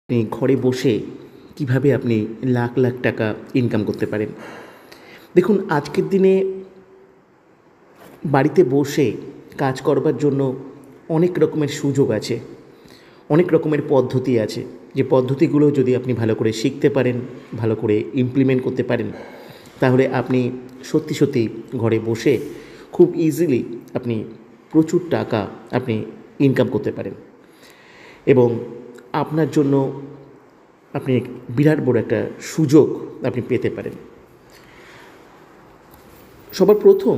আপনি ঘরে বসে কিভাবে আপনি লাখ লাখ টাকা ইনকাম করতে পারেন। দেখুন, আজকের দিনে বাড়িতে বসে কাজ করবার জন্য অনেক রকমের সুযোগ আছে, অনেক রকমের পদ্ধতি আছে। যে পদ্ধতিগুলো যদি আপনি ভালো করে শিখতে পারেন, ভালো করে ইমপ্লিমেন্ট করতে পারেন, তাহলে আপনি সত্যি সত্যি ঘরে বসে খুব ইজিলি আপনি প্রচুর টাকা আপনি ইনকাম করতে পারেন এবং আপনার জন্য আপনি বিরাট বড় একটা সুযোগ আপনি পেতে পারেন। সবার প্রথম,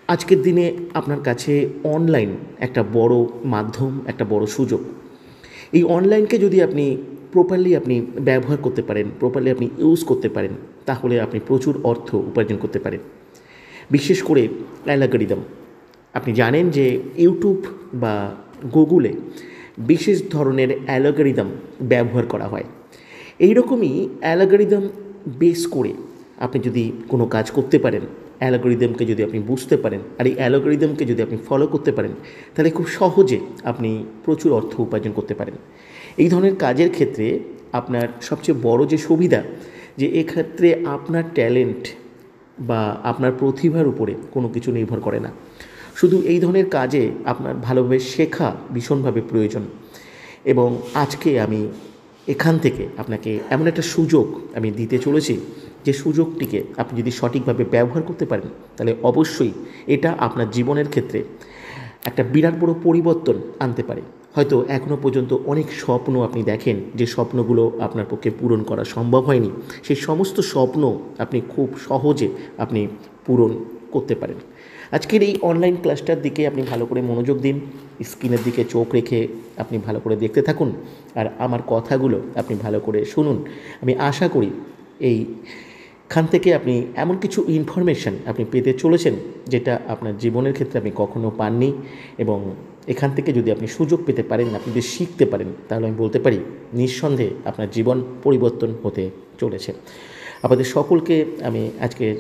আজকের দিনে আপনার কাছে অনলাইন একটা বড় মাধ্যম, একটা বড় সুযোগ। এই অনলাইনকে যদি আপনি প্রপারলি আপনি ব্যবহার করতে পারেন, প্রপারলি আপনি ইউজ করতে পারেন, তাহলে আপনি প্রচুর অর্থ উপার্জন করতে পারেন। বিশেষ করে অ্যালগরিদম। আপনি জানেন যে ইউটিউব বা গুগলে বিশেষ ধরনের অ্যালগরিদম ব্যবহার করা হয়। এই রকমই অ্যালগরিদম বেস করে আপনি যদি কোনো কাজ করতে পারেন, অ্যালগরিদমকে যদি আপনি বুঝতে পারেন আর এই অ্যালগরিদমকে যদি আপনি ফলো করতে পারেন, তাহলে খুব সহজে আপনি প্রচুর অর্থ উপার্জন করতে পারেন। এই ধরনের কাজের ক্ষেত্রে আপনার সবচেয়ে বড় যে সুবিধা, যে এক্ষেত্রে আপনার ট্যালেন্ট বা আপনার প্রতিভার উপরে কোনো কিছু নির্ভর করে না। শুধু এই ধরনের কাজে আপনার ভালোভাবে শেখা ভীষণভাবে প্রয়োজন। এবং আজকে আমি এখান থেকে আপনাকে এমন একটা সুযোগ আমি দিতে চলেছি, যে সুযোগটিকে আপনি যদি সঠিকভাবে ব্যবহার করতে পারেন, তাহলে অবশ্যই এটা আপনার জীবনের ক্ষেত্রে একটা বিরাট বড় পরিবর্তন আনতে পারে। হয়তো এখনও পর্যন্ত অনেক স্বপ্ন আপনি দেখেন, যে স্বপ্নগুলো আপনার পক্ষে পূরণ করা সম্ভব হয়নি, সেই সমস্ত স্বপ্ন আপনি খুব সহজে আপনি পূরণ করতে পারেন। আজকের এই অনলাইন ক্লাসটার দিকে আপনি ভালো করে মনোযোগ দিন, স্ক্রিনের দিকে চোখ রেখে আপনি ভালো করে দেখতে থাকুন, আর আমার কথাগুলো আপনি ভালো করে শুনুন। আমি আশা করি এইখান থেকে আপনি এমন কিছু ইনফরমেশান আপনি পেতে চলেছেন, যেটা আপনার জীবনের ক্ষেত্রে আপনি কখনো পাননি। এবং এখান থেকে যদি আপনি সুযোগ পেতে পারেন, আপনি যদি শিখতে পারেন, তাহলে আমি বলতে পারি নিঃসন্দেহে আপনার জীবন পরিবর্তন হতে চলেছে। আপনাদের সকলকে আমি আজকের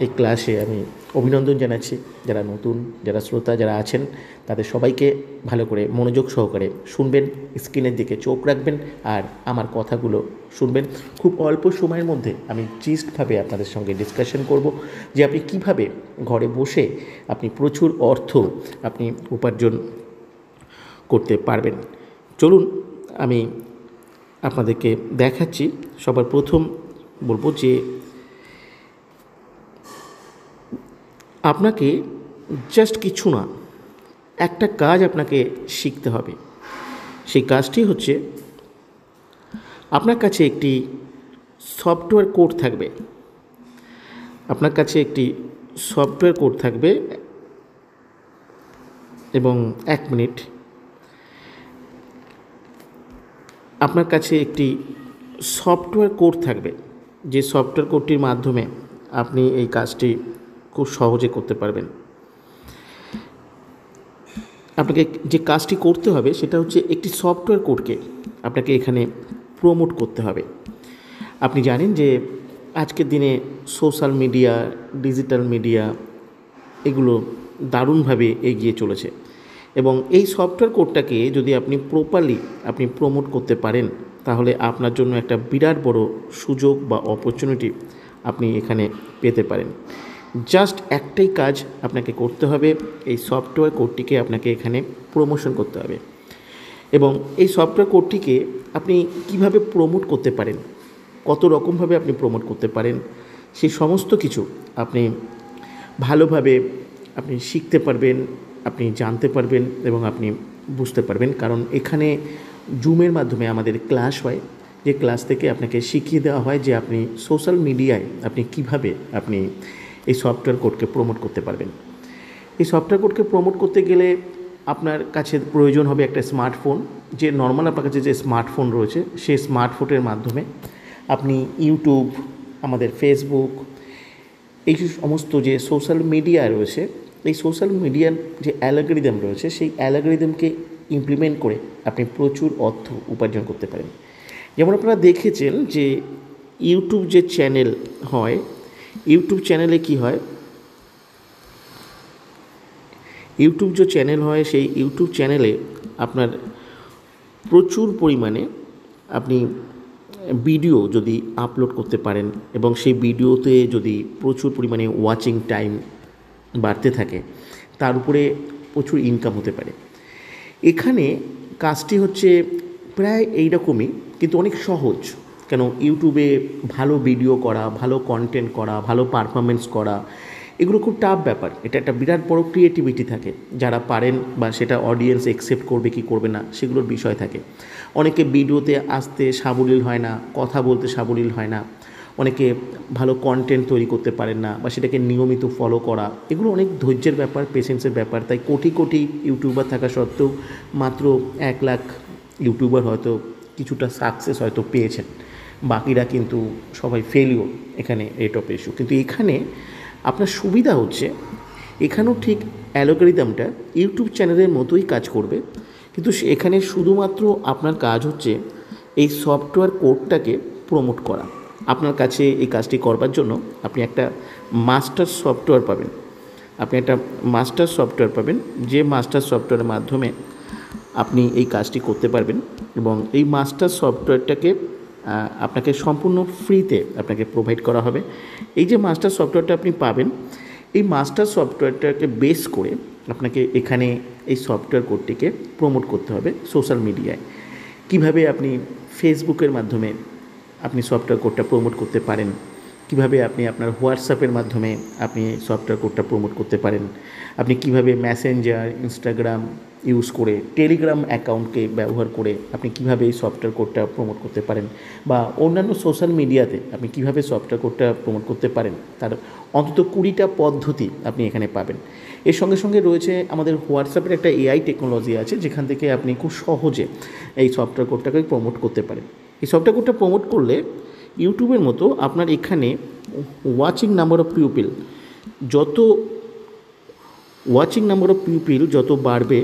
এই ক্লাসে আমি অভিনন্দন জানাচ্ছি। যারা নতুন, যারা শ্রোতা যারা আছেন, তাদের সবাইকে ভালো করে মনোযোগ সহকারে শুনবেন, স্ক্রিনের দিকে চোখ রাখবেন আর আমার কথাগুলো শুনবেন। খুব অল্প সময়ের মধ্যে আমি জিস্টভাবে আপনাদের সঙ্গে ডিসকাশন করব, যে আপনি কিভাবে ঘরে বসে আপনি প্রচুর অর্থ আপনি উপার্জন করতে পারবেন। চলুন আমি আপনাদেরকে দেখাচ্ছি। সবার প্রথম বলবো যে আপনাকে জাস্ট কিছু না, একটা কাজ আপনাকে শিখতে হবে। সেই কাজটি হচ্ছে, আপনার কাছে একটি সফটওয়্যার কোড থাকবে। আপনার কাছে একটি সফটওয়্যার কোড থাকবে এবং 1 মিনিট। আপনার কাছে একটি সফটওয়্যার কোড থাকবে, যে সফটওয়্যার কোডটির মাধ্যমে আপনি এই কাজটি খুব সহজে করতে পারবেন। আপনাকে যে কাজটি করতে হবে সেটা হচ্ছে, একটি সফটওয়্যার কোডকে আপনাকে এখানে প্রমোট করতে হবে। আপনি জানেন যে আজকের দিনে সোশ্যাল মিডিয়া, ডিজিটাল মিডিয়া এগুলো দারুণভাবে এগিয়ে চলেছে এবং এই সফটওয়্যার কোডটাকে যদি আপনি প্রপারলি আপনি প্রমোট করতে পারেন, তাহলে আপনার জন্য একটা বিরাট বড় সুযোগ বা অপরচুনিটি আপনি এখানে পেতে পারেন। জাস্ট একটাই কাজ আপনাকে করতে হবে, এই সফটওয়্যার কোডটিকে আপনাকে এখানে প্রমোশন করতে হবে। এবং এই সফটওয়্যার কোডটিকে আপনি কিভাবে প্রমোট করতে পারেন, কত রকমভাবে আপনি প্রমোট করতে পারেন, সেই সমস্ত কিছু আপনি ভালোভাবে আপনি শিখতে পারবেন, আপনি জানতে পারবেন এবং আপনি বুঝতে পারবেন। কারণ এখানে জুমের মাধ্যমে আমাদের ক্লাস হয়, যে ক্লাস থেকে আপনাকে শিখিয়ে দেওয়া হয় যে আপনি সোশ্যাল মিডিয়ায় আপনি কিভাবে আপনি এই সফটওয়্যার কোডকে প্রমোট করতে পারবেন। এই সফটওয়্যার কোডকে প্রমোট করতে গেলে আপনার কাছে প্রয়োজন হবে একটা স্মার্টফোন। যে নর্মাল আপনার কাছে যে স্মার্টফোন রয়েছে, সেই স্মার্টফোনের মাধ্যমে আপনি ইউটিউব, আমাদের ফেসবুক, এই সমস্ত যে সোশ্যাল মিডিয়া রয়েছে, এই সোশ্যাল মিডিয়ার যে অ্যালগরিদম রয়েছে, সেই অ্যালগরিদমকে ইমপ্লিমেন্ট করে আপনি প্রচুর অর্থ উপার্জন করতে পারেন। যেমন আপনারা দেখেছেন যে ইউটিউব যে চ্যানেল হয়, ইউটিউব চ্যানেলে কি হয়, ইউটিউব যে চ্যানেল হয়, সেই ইউটিউব চ্যানেলে আপনার প্রচুর পরিমাণে আপনি ভিডিও যদি আপলোড করতে পারেন এবং সেই ভিডিওতে যদি প্রচুর পরিমাণে ওয়াচিং টাইম বাড়তে থাকে, তার উপরে প্রচুর ইনকাম হতে পারে। এখানে কাজটি হচ্ছে প্রায় এই রকমই, কিন্তু অনেক সহজ। কেন, ইউটিউবে ভালো ভিডিও করা, ভালো কন্টেন্ট করা, ভালো পারফরমেন্স করা, এগুলো খুব টাফ ব্যাপার। এটা একটা বিরাট বড় ক্রিয়েটিভিটি থাকে। যারা পারেন বা সেটা অডিয়েন্স অ্যাকসেপ্ট করবে কি করবে না সেগুলোর বিষয় থাকে। অনেকে ভিডিওতে আসতে সাবলীল হয় না, কথা বলতে সাবলীল হয় না, অনেকে ভালো কন্টেন্ট তৈরি করতে পারেন না বা সেটাকে নিয়মিত ফলো করা, এগুলো অনেক ধৈর্যের ব্যাপার, পেশেন্সের ব্যাপার। তাই কোটি কোটি ইউটিউবার থাকা সত্ত্বেও মাত্র 1 লাখ ইউটিউবার হয়তো কিছুটা সাকসেস হয়তো পেয়েছেন, বাকিরা কিন্তু সবাই ফেলিওর এখানে রেট অফ রেশিও। কিন্তু এখানে আপনার সুবিধা হচ্ছে, এখানেও ঠিক অ্যালগরিদমটা ইউটিউব চ্যানেলের মতোই কাজ করবে, কিন্তু এখানে শুধুমাত্র আপনার কাজ হচ্ছে এই সফটওয়্যার কোডটাকে প্রমোট করা। আপনার কাছে এই কাজটি করবার জন্য আপনি একটা মাস্টার সফটওয়্যার পাবেন। আপনি একটা মাস্টার সফটওয়্যার পাবেন, যে মাস্টার সফটওয়্যারের মাধ্যমে আপনি এই কাজটি করতে পারবেন। এবং এই মাস্টার সফটওয়্যারটাকে আপনাকে সম্পূর্ণ ফ্রিতে আপনাকে প্রোভাইড করা হবে। এই যে মাস্টার সফটওয়্যারটা আপনি পাবেন, এই মাস্টার সফটওয়্যারটাকে বেস করে আপনাকে এখানে এই সফটওয়্যার কোডটিকে প্রমোট করতে হবে সোশ্যাল মিডিয়ায়। কিভাবে আপনি ফেসবুকের মাধ্যমে আপনি সফটওয়্যার কোডটা প্রমোট করতে পারেন, কিভাবে আপনি আপনার হোয়াটসঅ্যাপের মাধ্যমে আপনি সফটওয়্যার কোডটা প্রমোট করতে পারেন, আপনি কিভাবে মেসেঞ্জার, ইনস্টাগ্রাম ইউজ করে, টেলিগ্রাম অ্যাকাউন্টকে ব্যবহার করে আপনি কিভাবে এই সফটওয়্যার কোডটা প্রমোট করতে পারেন, বা অন্যান্য সোশ্যাল মিডিয়াতে আপনি কিভাবে সফটওয়্যার কোডটা প্রমোট করতে পারেন, তার অন্তত 20টা পদ্ধতি আপনি এখানে পাবেন। এর সঙ্গে সঙ্গে রয়েছে আমাদের হোয়াটসঅ্যাপের একটা এআই টেকনোলজি আছে, যেখান থেকে আপনি খুব সহজে এই সফটওয়্যার কোডটাকে প্রমোট করতে পারেন। এই সফটওয়্যার কোডটা প্রমোট করলে ইউটিউবের মতো আপনার এখানে ওয়াচিং নাম্বার অফ পিপল যত বাড়বে,